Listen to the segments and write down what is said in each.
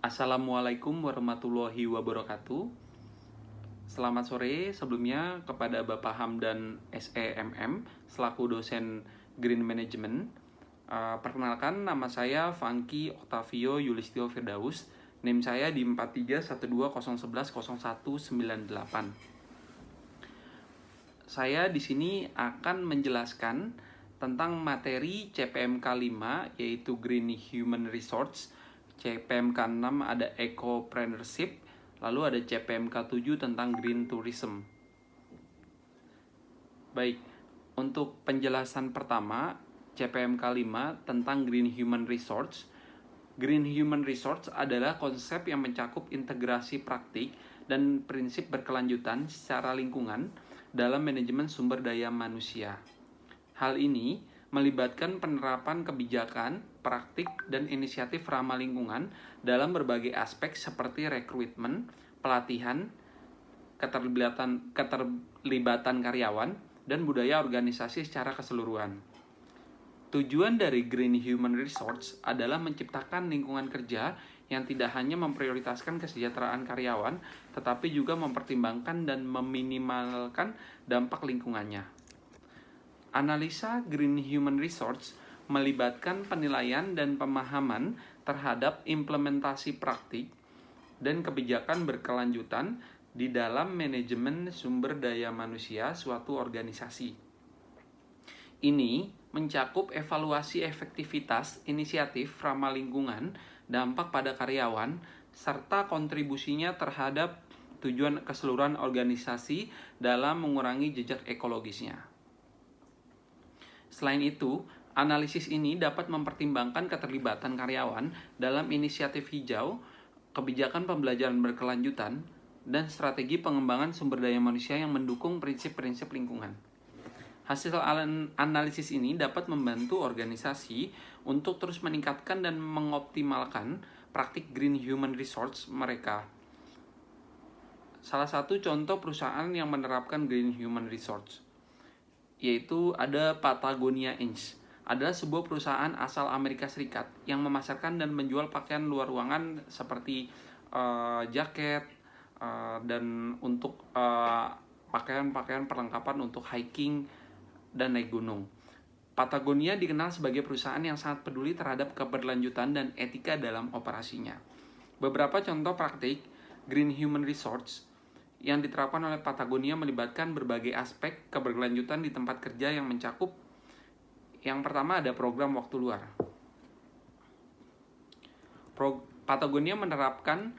Assalamualaikum warahmatullahi wabarakatuh. Selamat sore sebelumnya kepada Bapak Hamdan SEMM selaku dosen Green Management. Perkenalkan, nama saya Fangki Octavio Yulistio Firdaus. NIM saya di 4312011198. Saya di sini akan menjelaskan tentang materi CPMK 5 yaitu Green Human Resource. CPMK 6 ada Ecopreneurship, lalu ada CPMK 7 tentang Green Tourism. Baik, untuk penjelasan pertama, CPMK 5 tentang Green Human Resource. Green Human Resource adalah konsep yang mencakup integrasi praktik dan prinsip berkelanjutan secara lingkungan dalam manajemen sumber daya manusia. Hal ini melibatkan penerapan kebijakan, praktik, dan inisiatif ramah lingkungan dalam berbagai aspek seperti rekrutmen, pelatihan, keterlibatan karyawan, dan budaya organisasi secara keseluruhan. Tujuan dari Green Human Resource adalah menciptakan lingkungan kerja yang tidak hanya memprioritaskan kesejahteraan karyawan, tetapi juga mempertimbangkan dan meminimalkan dampak lingkungannya. Analisa Green Human Resource melibatkan penilaian dan pemahaman terhadap implementasi praktik dan kebijakan berkelanjutan di dalam manajemen sumber daya manusia suatu organisasi. Ini mencakup evaluasi efektivitas inisiatif ramah lingkungan, dampak pada karyawan, serta kontribusinya terhadap tujuan keseluruhan organisasi dalam mengurangi jejak ekologisnya. Selain itu, analisis ini dapat mempertimbangkan keterlibatan karyawan dalam inisiatif hijau, kebijakan pembelajaran berkelanjutan, dan strategi pengembangan sumber daya manusia yang mendukung prinsip-prinsip lingkungan. Hasil analisis ini dapat membantu organisasi untuk terus meningkatkan dan mengoptimalkan praktik Green Human Resource mereka. Salah satu contoh perusahaan yang menerapkan Green Human Resource yaitu ada Patagonia Inc. Adalah sebuah perusahaan asal Amerika Serikat yang memasarkan dan menjual pakaian luar ruangan seperti jaket dan untuk pakaian-pakaian perlengkapan untuk hiking dan naik gunung. Patagonia dikenal sebagai perusahaan yang sangat peduli terhadap keberlanjutan dan etika dalam operasinya. Beberapa contoh praktik Green Human Resource yang diterapkan oleh Patagonia melibatkan berbagai aspek keberlanjutan di tempat kerja yang mencakup. Yang pertama ada program waktu luar. Patagonia menerapkan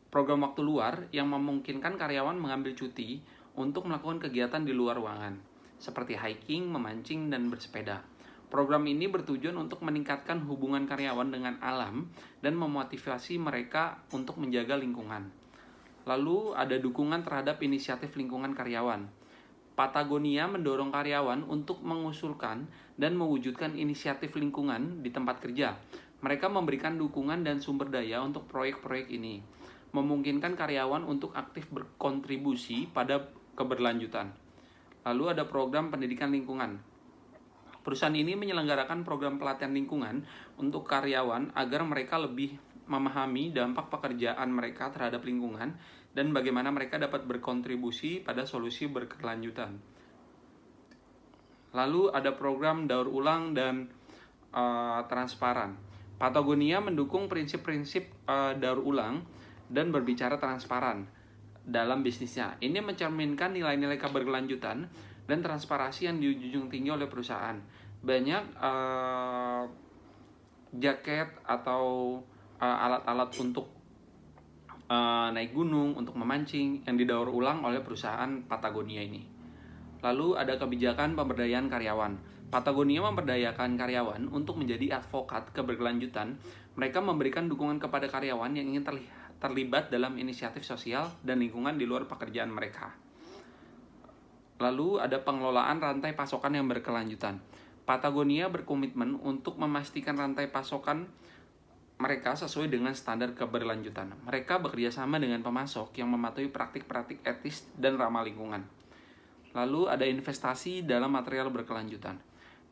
program waktu luar yang memungkinkan karyawan mengambil cuti untuk melakukan kegiatan di luar ruangan, seperti hiking, memancing, dan bersepeda. Program ini bertujuan untuk meningkatkan hubungan karyawan dengan alam dan memotivasi mereka untuk menjaga lingkungan. Lalu ada dukungan terhadap inisiatif lingkungan karyawan. Patagonia mendorong karyawan untuk mengusulkan dan mewujudkan inisiatif lingkungan di tempat kerja. Mereka memberikan dukungan dan sumber daya untuk proyek-proyek ini, memungkinkan karyawan untuk aktif berkontribusi pada keberlanjutan. Lalu ada program pendidikan lingkungan. Perusahaan ini menyelenggarakan program pelatihan lingkungan untuk karyawan agar mereka lebih memahami dampak pekerjaan mereka terhadap lingkungan dan bagaimana mereka dapat berkontribusi pada solusi berkelanjutan. Lalu ada program daur ulang dan transparan. Patagonia mendukung prinsip-prinsip daur ulang dan berbicara transparan dalam bisnisnya. Ini mencerminkan nilai-nilai keberlanjutan dan transparansi yang dijunjung tinggi oleh perusahaan. Banyak jaket atau alat-alat untuk naik gunung, untuk memancing yang didaur ulang oleh perusahaan Patagonia ini. Lalu ada kebijakan pemberdayaan karyawan. Patagonia memberdayakan karyawan untuk menjadi advokat keberlanjutan. Mereka memberikan dukungan kepada karyawan yang ingin terlibat dalam inisiatif sosial dan lingkungan di luar pekerjaan mereka. Lalu ada pengelolaan rantai pasokan yang berkelanjutan. Patagonia berkomitmen untuk memastikan rantai pasokan mereka sesuai dengan standar keberlanjutan. Mereka bekerja sama dengan pemasok yang mematuhi praktik-praktik etis dan ramah lingkungan. Lalu ada investasi dalam material berkelanjutan.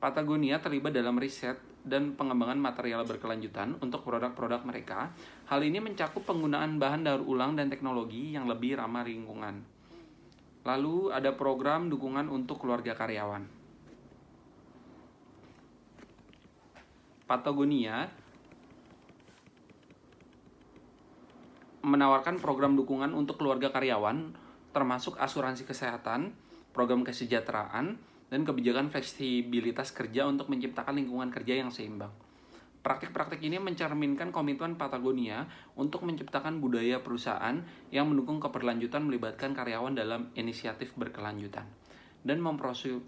Patagonia terlibat dalam riset dan pengembangan material berkelanjutan untuk produk-produk mereka. Hal ini mencakup penggunaan bahan daur ulang dan teknologi yang lebih ramah lingkungan. Lalu ada program dukungan untuk keluarga karyawan. Patagonia menawarkan program dukungan untuk keluarga karyawan, termasuk asuransi kesehatan, program kesejahteraan, dan kebijakan fleksibilitas kerja untuk menciptakan lingkungan kerja yang seimbang. Praktik-praktik ini mencerminkan komitmen Patagonia untuk menciptakan budaya perusahaan yang mendukung keberlanjutan, melibatkan karyawan dalam inisiatif berkelanjutan, dan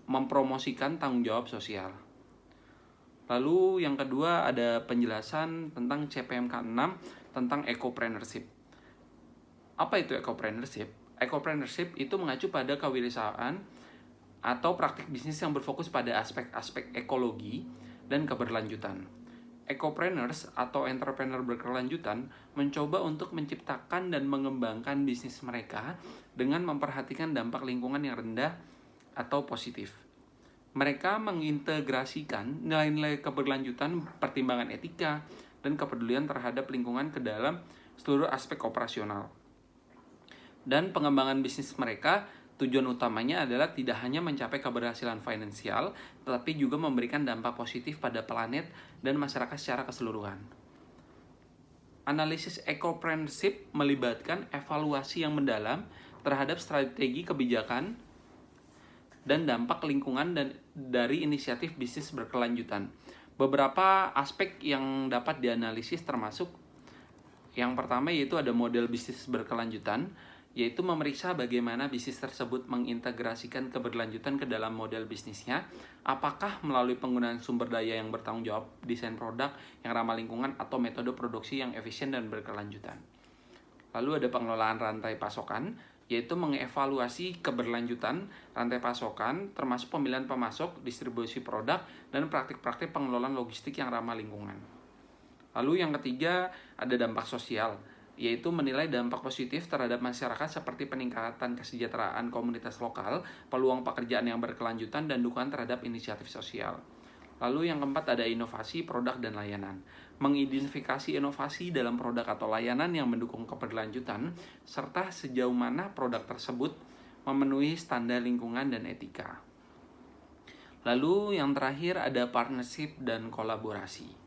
mempromosikan tanggung jawab sosial. Lalu yang kedua ada penjelasan tentang CPMK 6 tentang ecopreneurship. Apa itu ecopreneurship? Ecopreneurship itu mengacu pada kewirausahaan atau praktik bisnis yang berfokus pada aspek-aspek ekologi dan keberlanjutan. Ecopreneurs atau entrepreneur berkelanjutan mencoba untuk menciptakan dan mengembangkan bisnis mereka dengan memperhatikan dampak lingkungan yang rendah atau positif. Mereka mengintegrasikan nilai-nilai keberlanjutan, pertimbangan etika, dan kepedulian terhadap lingkungan ke dalam seluruh aspek operasional. Dan pengembangan bisnis mereka tujuan utamanya adalah tidak hanya mencapai keberhasilan finansial, tetapi juga memberikan dampak positif pada planet dan masyarakat secara keseluruhan. Analisis ecopreneurship melibatkan evaluasi yang mendalam terhadap strategi kebijakan dan dampak lingkungan dan dari inisiatif bisnis berkelanjutan. Beberapa aspek yang dapat dianalisis termasuk yang pertama yaitu ada model bisnis berkelanjutan, yaitu memeriksa bagaimana bisnis tersebut mengintegrasikan keberlanjutan ke dalam model bisnisnya, apakah melalui penggunaan sumber daya yang bertanggung jawab, desain produk yang ramah lingkungan, atau metode produksi yang efisien dan berkelanjutan. Lalu ada pengelolaan rantai pasokan, yaitu mengevaluasi keberlanjutan rantai pasokan, termasuk pemilihan pemasok, distribusi produk, dan praktik-praktik pengelolaan logistik yang ramah lingkungan. Lalu yang ketiga ada dampak sosial, yaitu menilai dampak positif terhadap masyarakat seperti peningkatan kesejahteraan komunitas lokal, peluang pekerjaan yang berkelanjutan, dan dukungan terhadap inisiatif sosial. Lalu yang keempat ada inovasi, produk, dan layanan. Mengidentifikasi inovasi dalam produk atau layanan yang mendukung keberlanjutan, serta sejauh mana produk tersebut memenuhi standar lingkungan dan etika. Lalu yang terakhir ada partnership dan kolaborasi.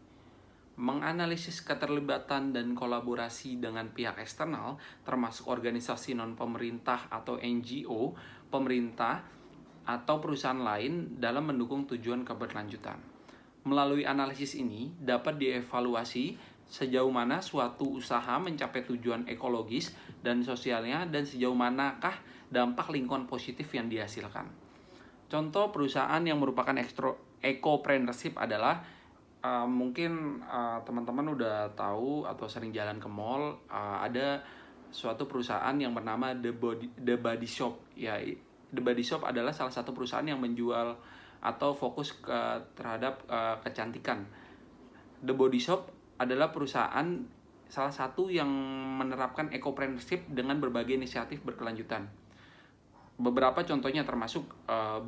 Menganalisis keterlibatan dan kolaborasi dengan pihak eksternal, termasuk organisasi non-pemerintah atau NGO, pemerintah, atau perusahaan lain dalam mendukung tujuan keberlanjutan. Melalui analisis ini, dapat dievaluasi sejauh mana suatu usaha mencapai tujuan ekologis dan sosialnya, dan sejauh manakah dampak lingkungan positif yang dihasilkan. Contoh perusahaan yang merupakan ecopreneurship adalah mungkin teman-teman udah tahu atau sering jalan ke mall, ada suatu perusahaan yang bernama The Body Shop. Ya, The Body Shop adalah salah satu perusahaan yang menjual atau fokus terhadap kecantikan. The Body Shop adalah perusahaan salah satu yang menerapkan ecopreneurship dengan berbagai inisiatif berkelanjutan. Beberapa contohnya termasuk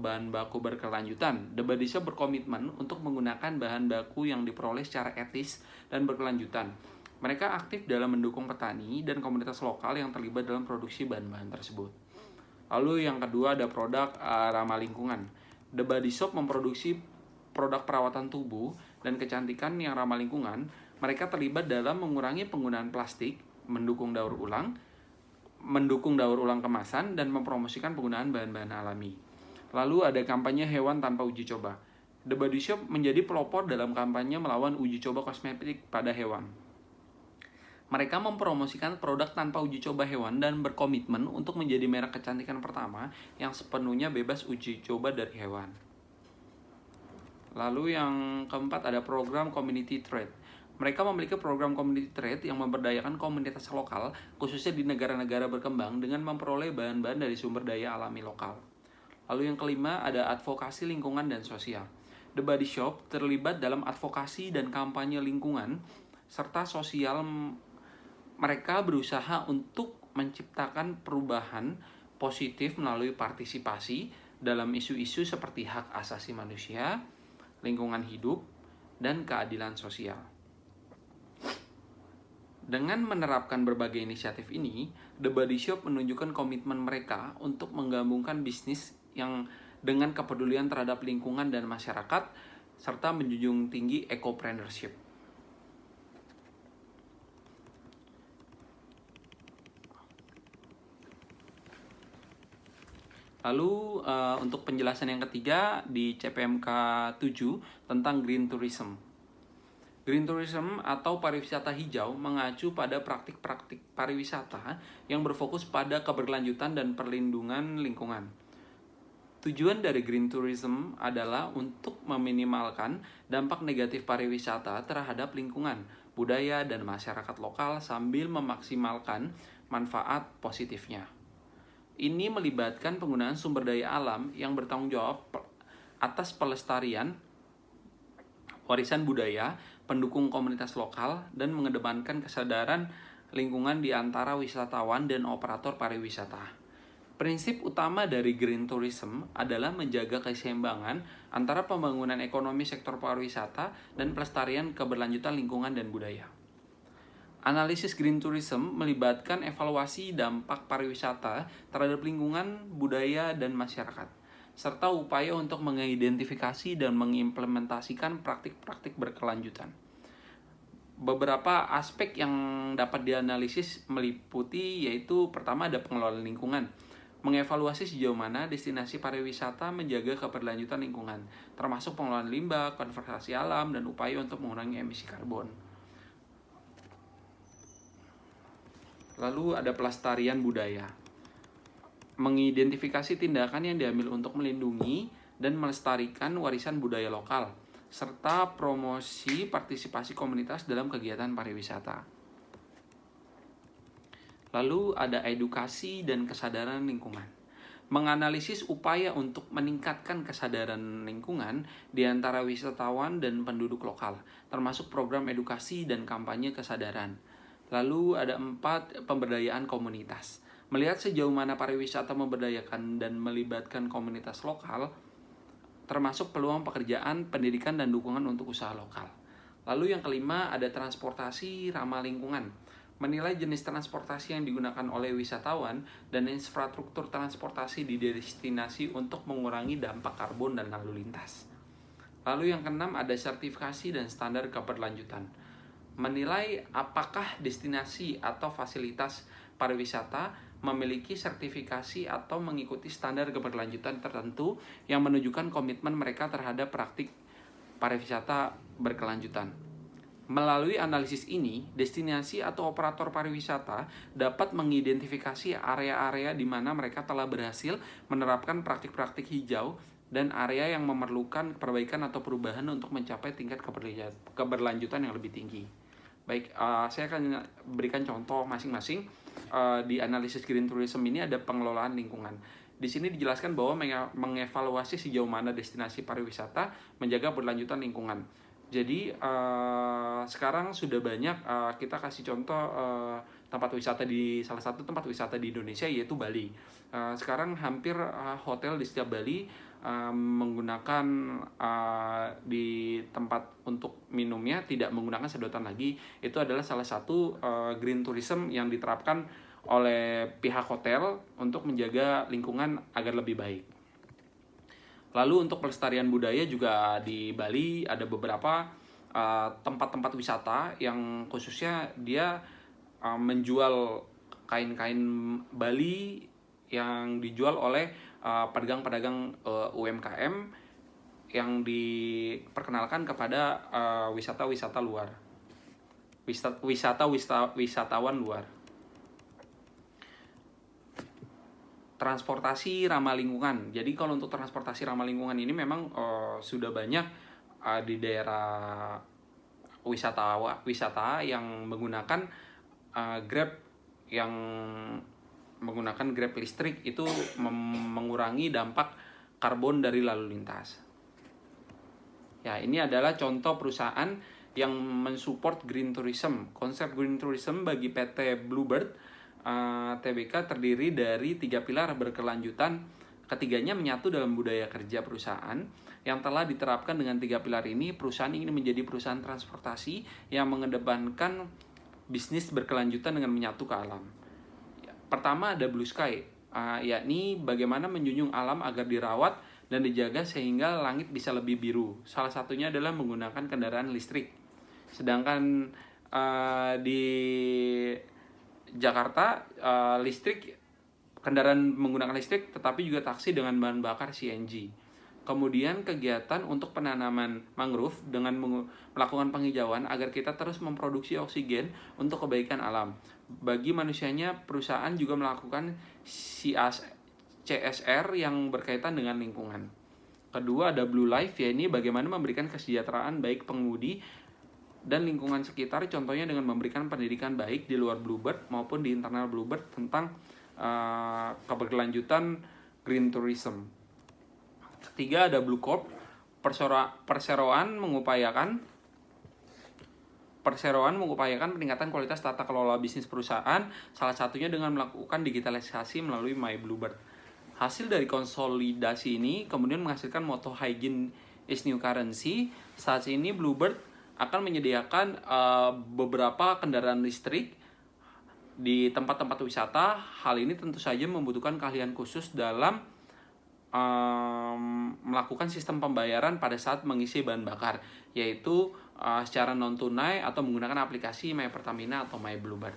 bahan baku berkelanjutan. The Body Shop berkomitmen untuk menggunakan bahan baku yang diperoleh secara etis dan berkelanjutan. Mereka aktif dalam mendukung petani dan komunitas lokal yang terlibat dalam produksi bahan-bahan tersebut. Lalu yang kedua ada produk ramah lingkungan. The Body Shop memproduksi produk perawatan tubuh dan kecantikan yang ramah lingkungan. Mereka terlibat dalam mengurangi penggunaan plastik, mendukung daur ulang kemasan, dan mempromosikan penggunaan bahan-bahan alami. Lalu ada kampanye hewan tanpa uji coba. The Body Shop menjadi pelopor dalam kampanye melawan uji coba kosmetik pada hewan. Mereka mempromosikan produk tanpa uji coba hewan dan berkomitmen untuk menjadi merek kecantikan pertama yang sepenuhnya bebas uji coba dari hewan. Lalu yang keempat ada program Community Trade. Mereka memiliki program community trade yang memberdayakan komunitas lokal, khususnya di negara-negara berkembang, dengan memperoleh bahan-bahan dari sumber daya alami lokal. Lalu yang kelima ada advokasi lingkungan dan sosial. The Body Shop terlibat dalam advokasi dan kampanye lingkungan serta sosial. Mereka berusaha untuk menciptakan perubahan positif melalui partisipasi dalam isu-isu seperti hak asasi manusia, lingkungan hidup, dan keadilan sosial. Dengan menerapkan berbagai inisiatif ini, The Body Shop menunjukkan komitmen mereka untuk menggabungkan bisnis yang dengan kepedulian terhadap lingkungan dan masyarakat, serta menjunjung tinggi ecopreneurship. Lalu untuk penjelasan yang ketiga di CPMK 7 tentang Green Tourism. Green Tourism atau pariwisata hijau mengacu pada praktik-praktik pariwisata yang berfokus pada keberlanjutan dan perlindungan lingkungan. Tujuan dari Green Tourism adalah untuk meminimalkan dampak negatif pariwisata terhadap lingkungan, budaya, dan masyarakat lokal sambil memaksimalkan manfaat positifnya. Ini melibatkan penggunaan sumber daya alam yang bertanggung jawab atas pelestarian warisan budaya, pendukung komunitas lokal, dan mengedepankan kesadaran lingkungan di antara wisatawan dan operator pariwisata. Prinsip utama dari Green Tourism adalah menjaga keseimbangan antara pembangunan ekonomi sektor pariwisata dan pelestarian keberlanjutan lingkungan dan budaya. Analisis Green Tourism melibatkan evaluasi dampak pariwisata terhadap lingkungan, budaya, dan masyarakat, serta upaya untuk mengidentifikasi dan mengimplementasikan praktik-praktik berkelanjutan. Beberapa aspek yang dapat dianalisis meliputi yaitu pertama ada pengelolaan lingkungan, mengevaluasi sejauh mana destinasi pariwisata menjaga keberlanjutan lingkungan, termasuk pengelolaan limbah, konservasi alam, dan upaya untuk mengurangi emisi karbon. Lalu ada pelestarian budaya, mengidentifikasi tindakan yang diambil untuk melindungi dan melestarikan warisan budaya lokal, serta promosi partisipasi komunitas dalam kegiatan pariwisata. Lalu ada edukasi dan kesadaran lingkungan, menganalisis upaya untuk meningkatkan kesadaran lingkungan di antara wisatawan dan penduduk lokal, termasuk program edukasi dan kampanye kesadaran. Lalu ada 4, pemberdayaan komunitas. Melihat sejauh mana pariwisata memberdayakan dan melibatkan komunitas lokal, termasuk peluang pekerjaan, pendidikan, dan dukungan untuk usaha lokal. Lalu yang kelima ada transportasi ramah lingkungan. Menilai jenis transportasi yang digunakan oleh wisatawan dan infrastruktur transportasi di destinasi untuk mengurangi dampak karbon dan lalu lintas. Lalu yang keenam ada sertifikasi dan standar keberlanjutan. Menilai apakah destinasi atau fasilitas pariwisata memiliki sertifikasi atau mengikuti standar keberlanjutan tertentu yang menunjukkan komitmen mereka terhadap praktik pariwisata berkelanjutan. Melalui analisis ini, destinasi atau operator pariwisata dapat mengidentifikasi area-area di mana mereka telah berhasil menerapkan praktik-praktik hijau dan area yang memerlukan perbaikan atau perubahan untuk mencapai tingkat keberlanjutan yang lebih tinggi. Baik, saya akan berikan contoh masing-masing. Di analisis Green Tourism ini ada pengelolaan lingkungan. Di sini dijelaskan bahwa mengevaluasi sejauh mana destinasi pariwisata menjaga berlanjutan lingkungan. Jadi sekarang sudah banyak, kita kasih contoh tempat wisata di salah satu tempat wisata di Indonesia yaitu Bali. Sekarang hampir hotel di setiap Bali menggunakan di tempat untuk minumnya tidak menggunakan sedotan lagi. Itu adalah salah satu green tourism yang diterapkan oleh pihak hotel untuk menjaga lingkungan agar lebih baik. Lalu untuk pelestarian budaya juga di Bali ada beberapa tempat-tempat wisata yang khususnya dia menjual kain-kain Bali yang dijual oleh pedagang-pedagang UMKM yang diperkenalkan kepada wisatawan luar. Transportasi ramah lingkungan. Jadi kalau untuk transportasi ramah lingkungan ini memang sudah banyak di daerah wisata yang menggunakan Grab, yang menggunakan Grab listrik itu mengurangi dampak karbon dari lalu lintas. Ya, ini adalah contoh perusahaan yang mensupport Green Tourism. Konsep Green Tourism bagi PT Bluebird Tbk terdiri dari 3 pilar berkelanjutan, Ketiganya menyatu dalam budaya kerja perusahaan yang telah diterapkan dengan 3 pilar ini. Perusahaan ingin menjadi perusahaan transportasi yang mengedepankan bisnis berkelanjutan dengan menyatu ke alam. Pertama ada Blue Sky, yakni bagaimana menjunjung alam agar dirawat dan dijaga sehingga langit bisa lebih biru. Salah satunya adalah menggunakan kendaraan listrik. Sedangkan di Jakarta kendaraan menggunakan listrik, tetapi juga taksi dengan bahan bakar CNG. Kemudian kegiatan untuk penanaman mangrove dengan melakukan penghijauan agar kita terus memproduksi oksigen untuk kebaikan alam. Bagi manusianya, perusahaan juga melakukan CSR yang berkaitan dengan lingkungan. Kedua ada Blue Life, yaitu bagaimana memberikan kesejahteraan baik pengemudi dan lingkungan sekitar, contohnya dengan memberikan pendidikan baik di luar Bluebird maupun di internal Bluebird tentang keberkelanjutan green tourism. Ketiga ada Blue Corp, perseroan mengupayakan peningkatan kualitas tata kelola bisnis perusahaan, salah satunya dengan melakukan digitalisasi melalui My Bluebird. Hasil dari konsolidasi ini kemudian menghasilkan moto hygiene is new currency. Saat ini Bluebird akan menyediakan beberapa kendaraan listrik di tempat-tempat wisata. Hal ini tentu saja membutuhkan keahlian khusus dalam melakukan sistem pembayaran pada saat mengisi bahan bakar, yaitu secara non tunai atau menggunakan aplikasi My Pertamina atau My Bluebird.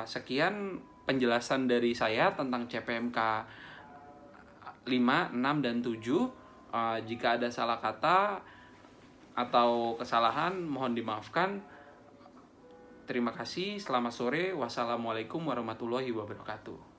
Sekian penjelasan dari saya tentang CPMK 5, 6, dan 7. Jika ada salah kata atau kesalahan mohon dimaafkan. Terima kasih, selamat sore, wassalamualaikum warahmatullahi wabarakatuh.